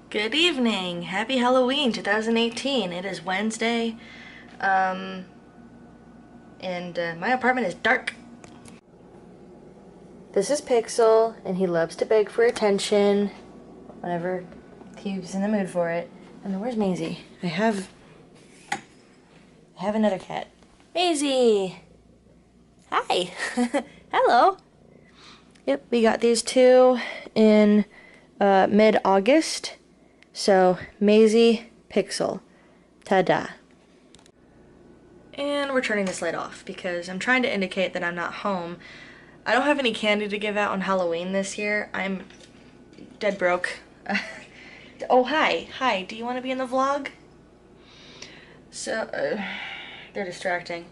Good evening. Happy Halloween 2018. It is Wednesday. And my apartment is dark. This is Pixel, and he loves to beg for attention whenever he's in the mood for it. And then where's Maisie? I have another cat. Maisie! Hi! Hello! Yep, we got these two in mid-August. So, Maisie, Pixel. Ta-da. And we're turning this light off because I'm trying to indicate that I'm not home. I don't have any candy to give out on Halloween this year. I'm dead broke. Oh, hi. Hi, do you want to be in the vlog? So, they're distracting.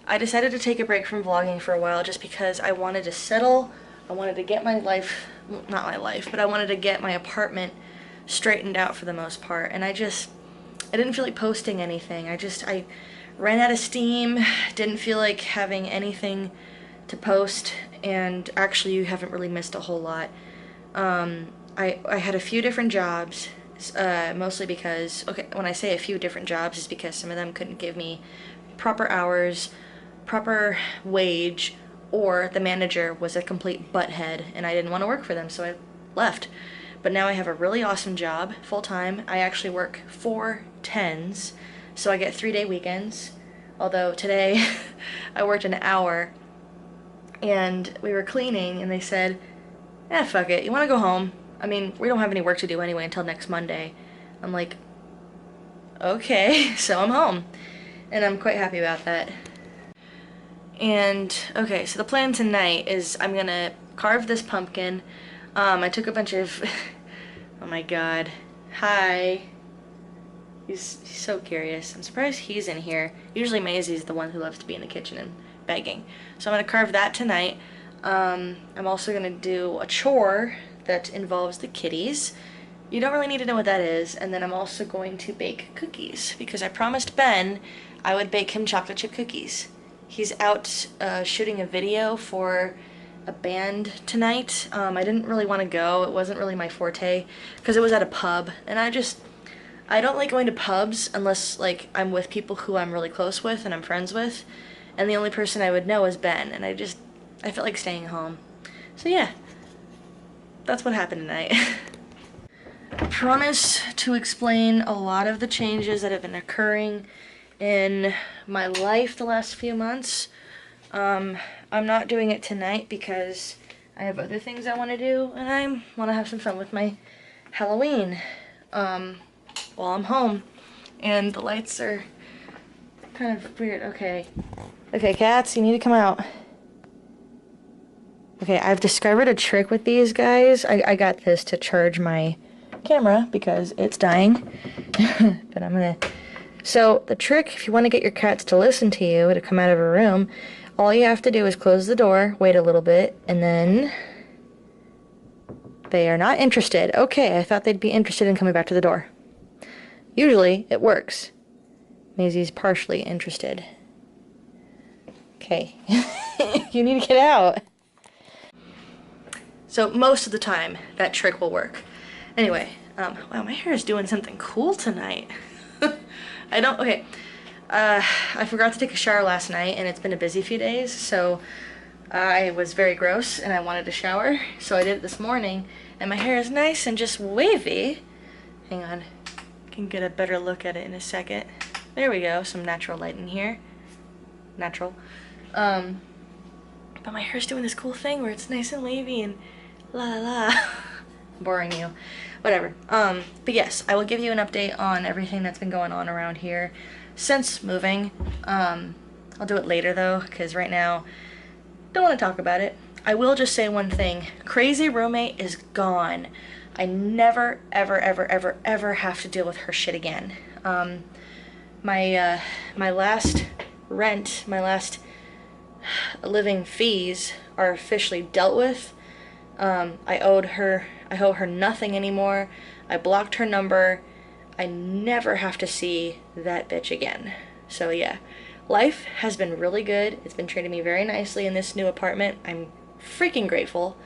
I decided to take a break from vlogging for a while just because I wanted to settle. I wanted to get my life, not my life, but I wanted to get my apartment straightened out for the most part. And I didn't feel like posting anything. I ran out of steam, didn't feel like having anything to post, and actually you haven't really missed a whole lot. I had a few different jobs, mostly because, okay, when I say a few different jobs, it's because some of them couldn't give me proper hours, proper wage, or the manager was a complete butthead and I didn't want to work for them, so I left. But now I have a really awesome job, full-time. I actually work 4 10s, so I get 3-day weekends. Although today I worked an hour and we were cleaning and they said, fuck it, you want to go home? I mean, we don't have any work to do anyway until next Monday. I'm like, okay, so I'm home. And I'm quite happy about that. And, okay, so the plan tonight is I'm gonna carve this pumpkin. I took a bunch of, oh my god, hi. He's so curious. I'm surprised he's in here. Usually Maisie's the one who loves to be in the kitchen and begging. So I'm gonna carve that tonight. I'm also gonna do a chore that involves the kitties. You don't really need to know what that is. And then I'm also going to bake cookies because I promised Ben I would bake him chocolate chip cookies. He's out shooting a video for a band tonight. I didn't really want to go. It wasn't really my forte because it was at a pub, and I don't like going to pubs unless like I'm with people who I'm really close with and I'm friends with, and the only person I would know is Ben, and I felt like staying home. So yeah, that's what happened tonight. I promise to explain a lot of the changes that have been occurring in my life the last few months. I'm not doing it tonight because I have other things I want to do, and I want to have some fun with my Halloween while I'm home. And the lights are kind of weird. Okay, cats, you need to come out. Okay, I've discovered a trick with these guys. I got this to charge my camera because it's dying. But I'm gonna... So, the trick, if you want to get your cats to listen to you, to come out of a room, all you have to do is close the door, wait a little bit, and then... They are not interested. Okay, I thought they'd be interested in coming back to the door. Usually, it works. Maisie's partially interested. Okay. You need to get out. So, most of the time, that trick will work. Anyway, wow, my hair is doing something cool tonight. I forgot to take a shower last night, and it's been a busy few days, so I was very gross, and I wanted to shower, so I did it this morning, and my hair is nice and just wavy. Hang on, I can get a better look at it in a second. There we go, some natural light in here. Natural. But my hair's doing this cool thing where it's nice and wavy and la la la. Boring you. Whatever. But yes, I will give you an update on everything that's been going on around here since moving. I'll do it later though, because right now, don't want to talk about it. I will just say one thing. Crazy roommate is gone. I never, ever, ever, ever, ever have to deal with her shit again. My last rent, my last living fees are officially dealt with. I owe her nothing anymore. I blocked her number. I never have to see that bitch again. So yeah, life has been really good. It's been treating me very nicely in this new apartment. I'm freaking grateful.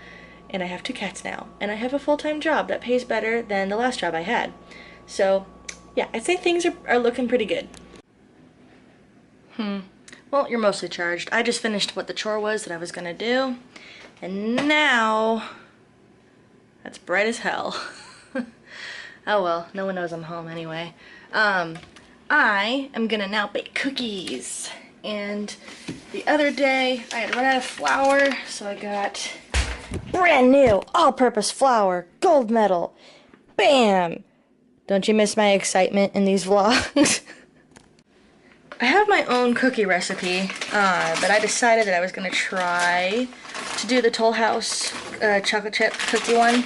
and I have 2 cats now, and I have a full-time job that pays better than the last job I had. So yeah, I'd say things are looking pretty good. Well, you're mostly charged. I just finished what the chore was that I was gonna do, and now that's bright as hell. Oh well, no one knows I'm home anyway. I am gonna now bake cookies. And the other day, I had run out of flour, so I got brand new all-purpose flour, gold medal. Bam! Don't you miss my excitement in these vlogs? I have my own cookie recipe, but I decided that I was gonna try to do the Toll House chocolate chip cookie one.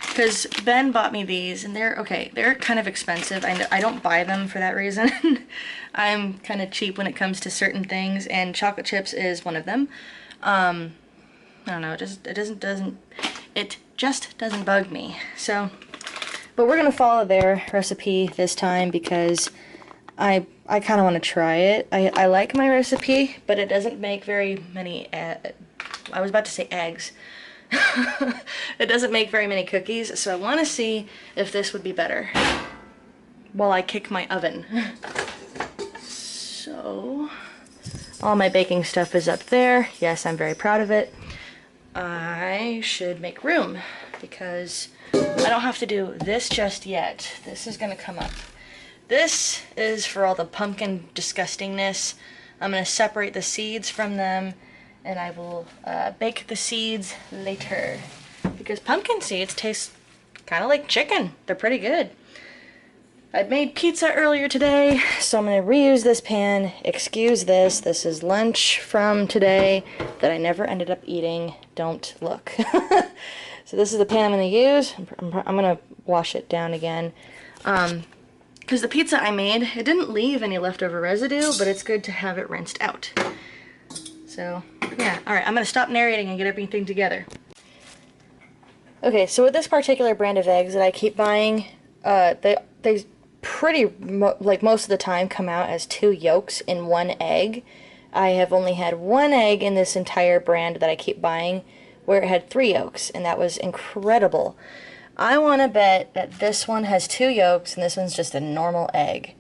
Because Ben bought me these, and they're kind of expensive. I don't buy them for that reason. I'm kind of cheap when it comes to certain things, and chocolate chips is one of them. I don't know, it just doesn't bug me. So, but we're gonna follow their recipe this time because I kind of want to try it. I like my recipe, but it doesn't make very many. I was about to say eggs. It doesn't make very many cookies, so I want to see if this would be better while I kick my oven. So, all my baking stuff is up there. Yes, I'm very proud of it. I should make room because I don't have to do this just yet. This is going to come up. This is for all the pumpkin disgustingness. I'm going to separate the seeds from them, and I will bake the seeds later. Because pumpkin seeds taste kind of like chicken. They're pretty good. I made pizza earlier today, so I'm going to reuse this pan. Excuse this. This is lunch from today that I never ended up eating. Don't look. So this is the pan I'm going to use. I'm going to wash it down again. Because the pizza I made, it didn't leave any leftover residue, but it's good to have it rinsed out. So, yeah. Alright, I'm going to stop narrating and get everything together. Okay, so with this particular brand of eggs that I keep buying, they most of the time come out as 2 yolks in 1 egg. I have only had 1 egg in this entire brand that I keep buying where it had 3 yolks, and that was incredible. I want to bet that this one has 2 yolks and this one's just a normal egg.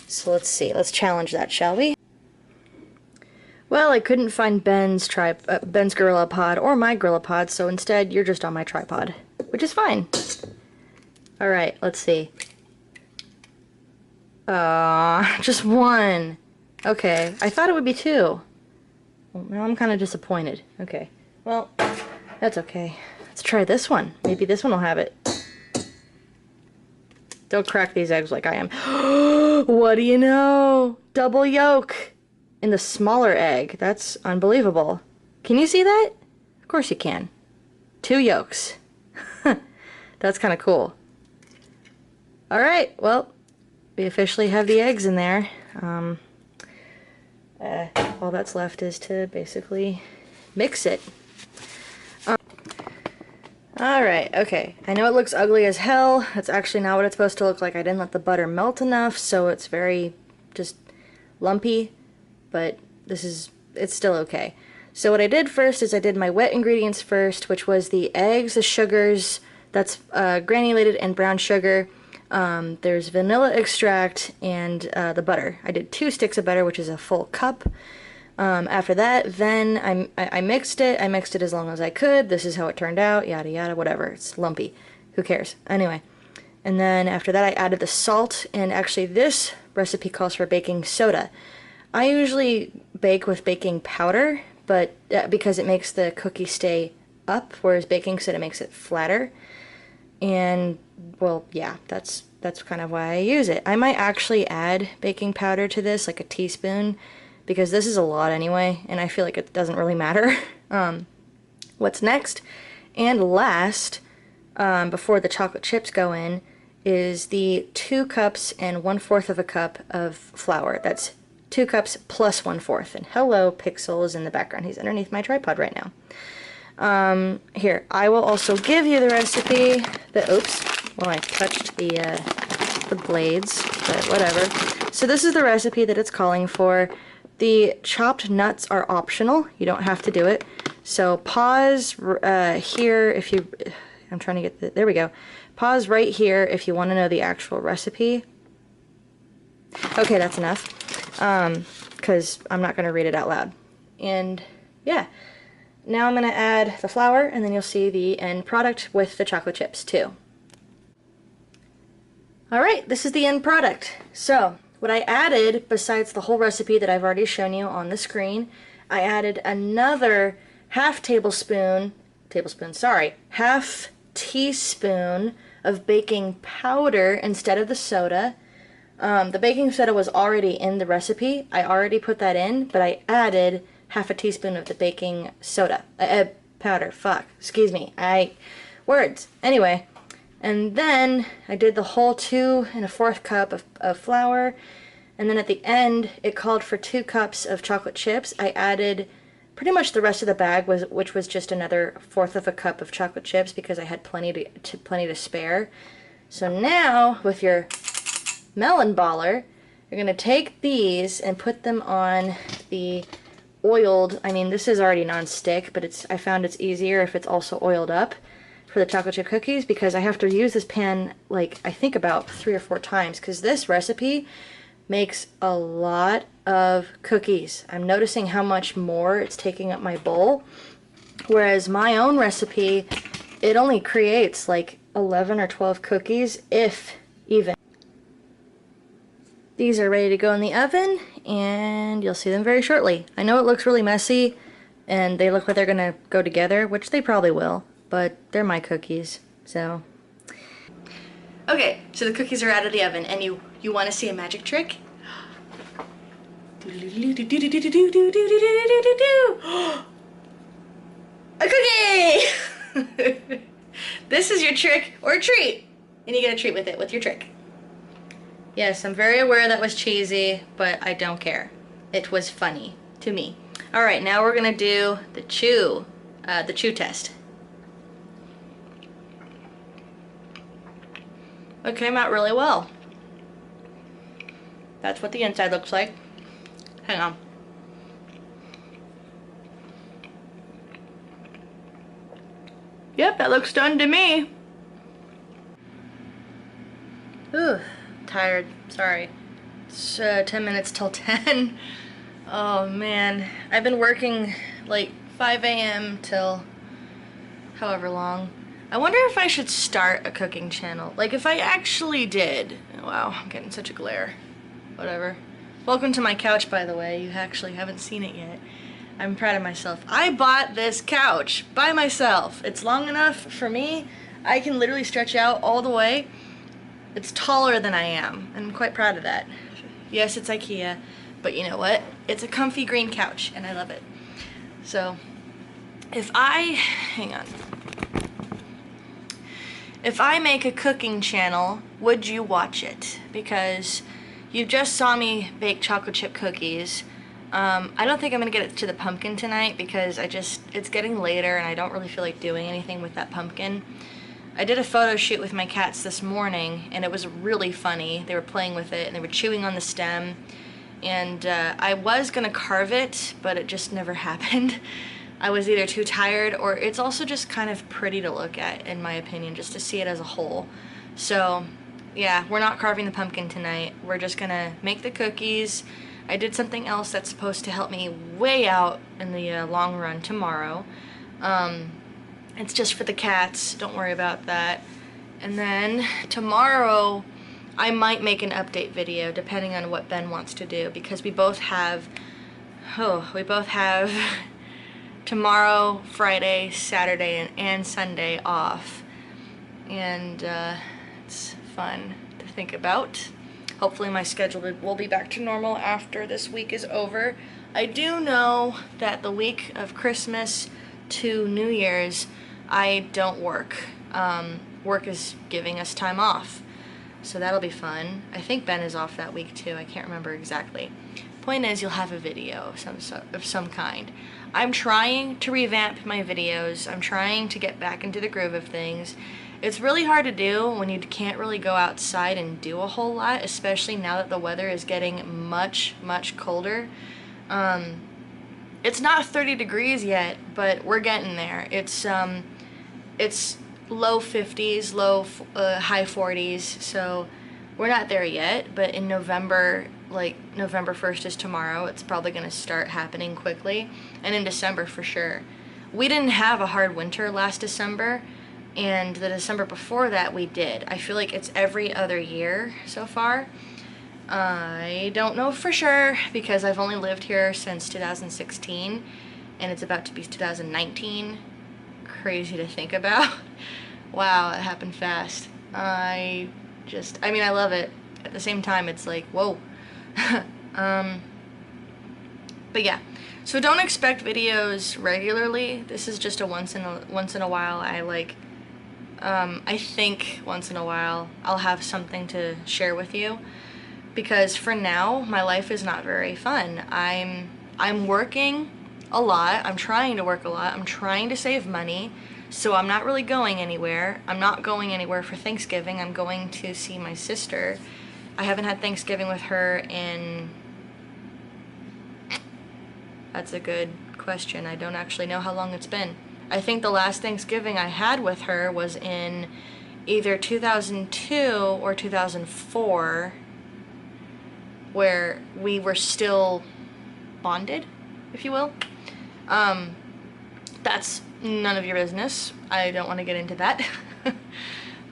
So let's see. Let's challenge that, shall we? Well, I couldn't find Ben's Gorilla Pod or my Gorilla Pod, so instead you're just on my tripod, which is fine. Alright, let's see. Just 1. Okay, I thought it would be 2. Well, now I'm kind of disappointed. Okay, well, that's okay. Let's try this one. Maybe this one will have it. Don't crack these eggs like I am. What do you know? Double yolk in the smaller egg. That's unbelievable. Can you see that? Of course you can. 2 yolks. That's kind of cool. Alright, well, we officially have the eggs in there. All that's left is to basically mix it. Alright, okay. I know it looks ugly as hell. That's actually not what it's supposed to look like. I didn't let the butter melt enough, so it's very just lumpy, but it's still okay. So what I did first is I did my wet ingredients first, which was the eggs, the sugars, that's granulated and brown sugar. There's vanilla extract and the butter. I did 2 sticks of butter, which is a full cup. After that, then I mixed it. I mixed it as long as I could. This is how it turned out, yada yada, whatever. It's lumpy. Who cares? Anyway. And then after that I added the salt, and actually this recipe calls for baking soda. I usually bake with baking powder, but because it makes the cookie stay up, whereas baking soda makes it flatter. And, well, yeah, that's kind of why I use it. I might actually add baking powder to this, like a teaspoon, because this is a lot anyway, and I feel like it doesn't really matter. What's next and last, before the chocolate chips go in, is the 2 cups and 1/4 of a cup of flour. That's 2 cups plus 1/4. And hello, Pixel is in the background. He's underneath my tripod right now. Here, I will also give you the recipe. Oops, well I touched the blades, but whatever. So this is the recipe that it's calling for. The chopped nuts are optional. You don't have to do it. So pause here if you, I'm trying to get the, there we go. Pause right here if you want to know the actual recipe. Okay, that's enough, because I'm not going to read it out loud. And yeah, now I'm going to add the flour, and then you'll see the end product with the chocolate chips too. Alright, this is the end product. So, what I added, besides the whole recipe that I've already shown you on the screen, I added another half teaspoon of baking powder instead of the soda. The baking soda was already in the recipe. I already put that in, but I added half a teaspoon of the baking soda. Powder, fuck, excuse me. Words. Anyway. And then I did the whole 2 1/4 cup of flour, and then at the end it called for 2 cups of chocolate chips. I added pretty much the rest of the bag, which was just another 1/4 of a cup of chocolate chips because I had plenty to spare. So now with your melon baller, you're gonna take these and put them on the oiled. I mean, this is already non-stick, but I found it's easier if it's also oiled up for the chocolate chip cookies, because I have to use this pan like I think about 3 or 4 times, because this recipe makes a lot of cookies. I'm noticing how much more it's taking up my bowl, whereas my own recipe, it only creates like 11 or 12 cookies, if even. These are ready to go in the oven, and you'll see them very shortly. I know it looks really messy and they look like they're gonna go together, which they probably will, but they're my cookies, so. Okay, so the cookies are out of the oven, and you want to see a magic trick? A cookie! This is your trick or treat, and you get a treat with it, with your trick. Yes, I'm very aware that was cheesy, but I don't care. It was funny to me. All right, now we're gonna do the chew test. It came out really well. That's what the inside looks like. Hang on. Yep, that looks done to me. Ooh, tired. Sorry. It's 10 minutes till 10. Oh man, I've been working like 5 a.m. till however long. I wonder if I should start a cooking channel. Like if I actually did. Wow, I'm getting such a glare. Whatever. Welcome to my couch, by the way. You actually haven't seen it yet. I'm proud of myself. I bought this couch by myself. It's long enough for me. I can literally stretch out all the way. It's taller than I am, and I'm quite proud of that. Yes, it's IKEA, but you know what? It's a comfy green couch, and I love it. So, if I make a cooking channel, would you watch it? Because you just saw me bake chocolate chip cookies. I don't think I'm gonna get it to the pumpkin tonight because it's getting later and I don't really feel like doing anything with that pumpkin. I did a photo shoot with my cats this morning and it was really funny. They were playing with it and they were chewing on the stem, and I was gonna carve it, but it just never happened. I was either too tired, or it's also just kind of pretty to look at, in my opinion, just to see it as a whole. So yeah, we're not carving the pumpkin tonight. We're just gonna make the cookies. I did something else that's supposed to help me way out in the long run tomorrow. It's just for the cats, don't worry about that. And then tomorrow I might make an update video depending on what Ben wants to do, because we both have tomorrow, Friday, Saturday, and Sunday off. And it's fun to think about. Hopefully my schedule will be back to normal after this week is over. I do know that the week of Christmas to New Year's, I don't work. Work is giving us time off, so that'll be fun. I think Ben is off that week too. I can't remember exactly. Point is, you'll have a video of some kind. I'm trying to revamp my videos. I'm trying to get back into the groove of things. It's really hard to do when you can't really go outside and do a whole lot, especially now that the weather is getting much, much colder. It's not 30 degrees yet, but we're getting there. It's low 50s, high 40s, so we're not there yet, but in November, like November 1st is tomorrow, it's probably going to start happening quickly, and in December for sure. We didn't have a hard winter last December, and the December before that we did. I feel like it's every other year so far. I don't know for sure because I've only lived here since 2016 and it's about to be 2019. Crazy to think about. Wow, it happened fast. I mean, I love it. At the same time, it's like, whoa. But yeah, so don't expect videos regularly. This is just a once in a while. I think once in a while I'll have something to share with you. Because for now, my life is not very fun. I'm working a lot. I'm trying to work a lot. I'm trying to save money. So I'm not really going anywhere. I'm not going anywhere for Thanksgiving. I'm going to see my sister. I haven't had Thanksgiving with her in... That's a good question. I don't actually know how long it's been. I think the last Thanksgiving I had with her was in either 2002 or 2004. Where we were still bonded, if you will. That's none of your business. I don't want to get into that.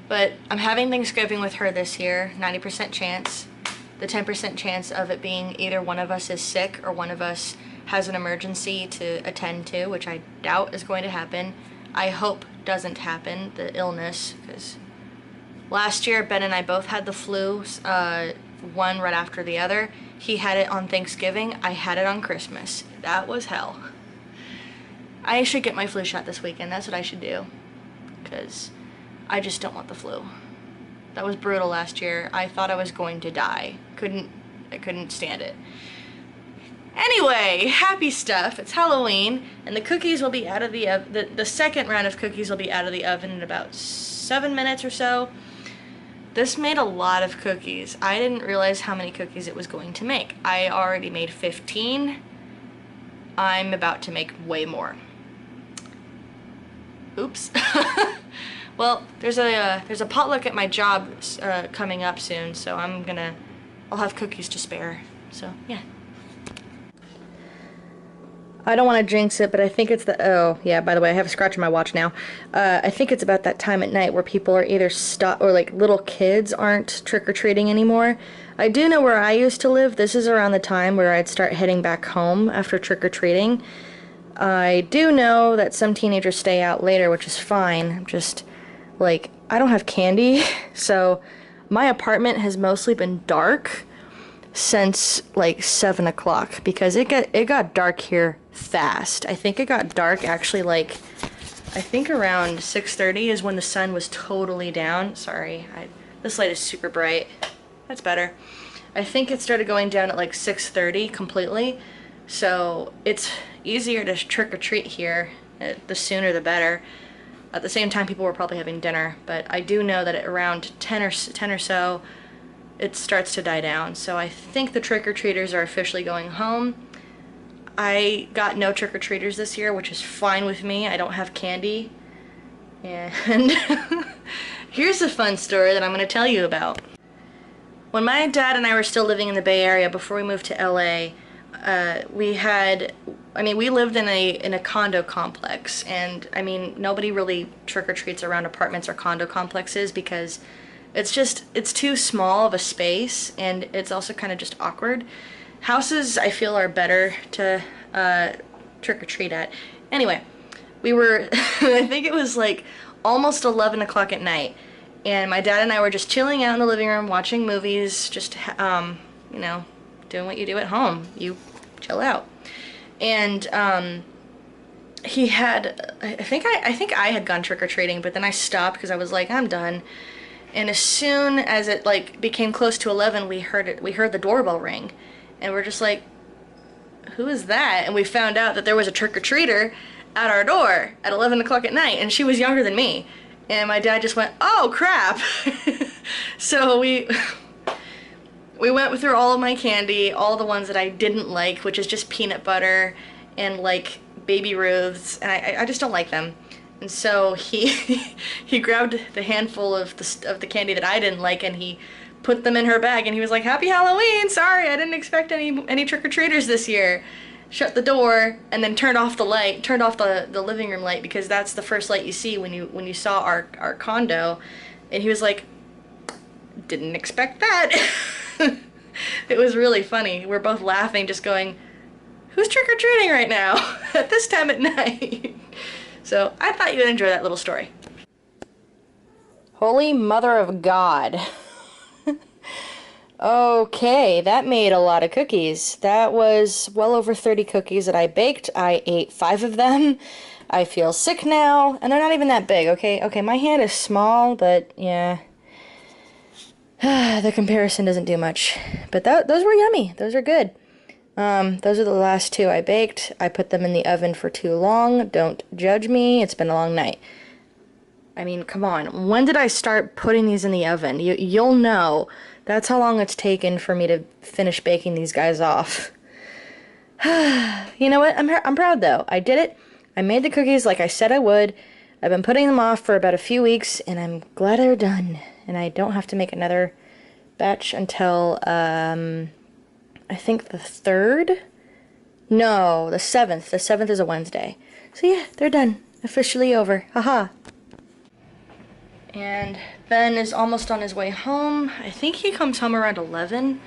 But I'm having Thanksgiving with her this year, 90% chance. The 10% chance of it being either one of us is sick or one of us has an emergency to attend to, which I doubt is going to happen. I hope doesn't happen, the illness, because last year Ben and I both had the flu, one right after the other. He had it on Thanksgiving, I had it on Christmas. That was hell. I should get my flu shot this weekend, that's what I should do. Because I just don't want the flu. That was brutal last year. I thought I was going to die. I couldn't stand it. Anyway, happy stuff. It's Halloween, and the cookies will be out of the oven. The second round of cookies will be out of the oven in about 7 minutes or so. This made a lot of cookies. I didn't realize how many cookies it was going to make. I already made 15. I'm about to make way more. Oops. Well, there's a potluck at my job coming up soon, so I'll have cookies to spare. So yeah. I don't want to jinx it, but I think it's oh, yeah, by the way, I have a scratch on my watch now. I think it's about that time at night where people are either or like little kids aren't trick-or-treating anymore. I do know where I used to live, this is around the time where I'd start heading back home after trick-or-treating. I do know that some teenagers stay out later, which is fine. I'm just, like, I don't have candy, so my apartment has mostly been dark since like 7 o'clock because it got dark here fast. I think it got dark actually like I think around 6:30 is when the sun was totally down. Sorry, this light is super bright. That's better. I think it started going down at like 6:30 completely. So it's easier to trick or treat here. The sooner the better. At the same time, people were probably having dinner, but I do know that at around 10 or so, it starts to die down. So I think the trick-or-treaters are officially going home. I got no trick-or-treaters this year, which is fine with me. I don't have candy. And here's a fun story that I'm going to tell you about. When my dad and I were still living in the Bay Area before we moved to LA, we lived in a condo complex, and I mean, nobody really trick-or-treats around apartments or condo complexes because it's too small of a space, and it's also kind of just awkward. Houses, I feel, are better to trick-or-treat at. Anyway, we were, I think it was like almost 11 o'clock at night, and my dad and I were just chilling out in the living room, watching movies, just, you know, doing what you do at home. You chill out. And he had, I think I had gone trick-or-treating, but then I stopped because I was like, I'm done. And as soon as it like became close to 11, we heard the doorbell ring, and we're just like, who is that? And we found out that there was a trick-or-treater at our door at 11 o'clock at night, and she was younger than me. And my dad just went, oh crap. So we went through all of my candy, all the ones that I didn't like, which is just peanut butter and like baby Ruths, and I just don't like them. And so he he grabbed the handful of the candy that I didn't like, and he put them in her bag, and he was like, "Happy Halloween! Sorry, I didn't expect any trick-or-treaters this year." Shut the door, and then turned off the light, turned off the living room light, because that's the first light you see when you saw our condo. And he was like, "Didn't expect that." It was really funny. We're both laughing, just going, "Who's trick-or-treating right now at this time at night?" So I thought you would enjoy that little story. Holy Mother of God. Okay, that made a lot of cookies. That was well over 30 cookies that I baked. I ate 5 of them. I feel sick now, and they're not even that big, okay? Okay, my hand is small, but yeah. The comparison doesn't do much. But those were yummy. Those are good. Those are the last 2 I baked. I put them in the oven for too long. Don't judge me. It's been a long night. I mean, come on. When did I start putting these in the oven? You'll know. That's how long it's taken for me to finish baking these guys off. You know what? I'm proud, though. I did it. I made the cookies like I said I would. I've been putting them off for about a few weeks, and I'm glad they're done. And I don't have to make another batch until, I think the 3rd? No, the 7th. The 7th is a Wednesday. So yeah, they're done. Officially over. Haha. And Ben is almost on his way home. I think he comes home around 11.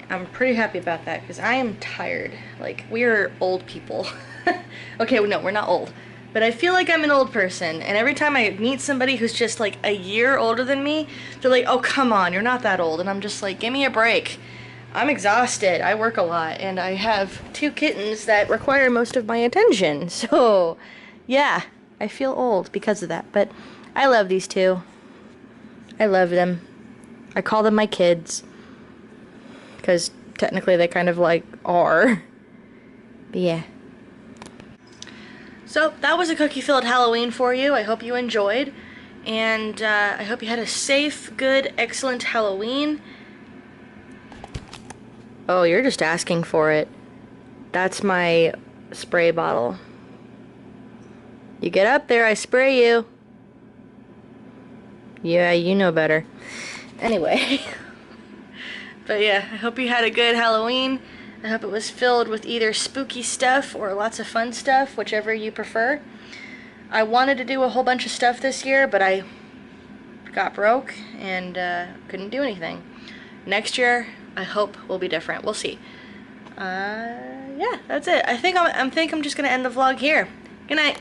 I'm pretty happy about that because I am tired. Like, we're old people. Okay, no, we're not old. But I feel like I'm an old person, and every time I meet somebody who's just like a year older than me, they're like, "Oh, come on, you're not that old." And I'm just like, "Give me a break." I'm exhausted. I work a lot, and I have 2 kittens that require most of my attention. So, yeah, I feel old because of that. But I love these 2. I love them. I call them my kids, because technically they kind of like are. But yeah. So that was a cookie-filled Halloween for you. I hope you enjoyed, and I hope you had a safe, good, excellent Halloween. Oh, you're just asking for it. That's my spray bottle. You get up there, I spray you. Yeah, you know better. Anyway. But yeah, I hope you had a good Halloween. I hope it was filled with either spooky stuff or lots of fun stuff, whichever you prefer. I wanted to do a whole bunch of stuff this year, but I got broke and couldn't do anything. Next year, I hope will be different. We'll see. Yeah, that's it. I think I'm just gonna end the vlog here. Good night.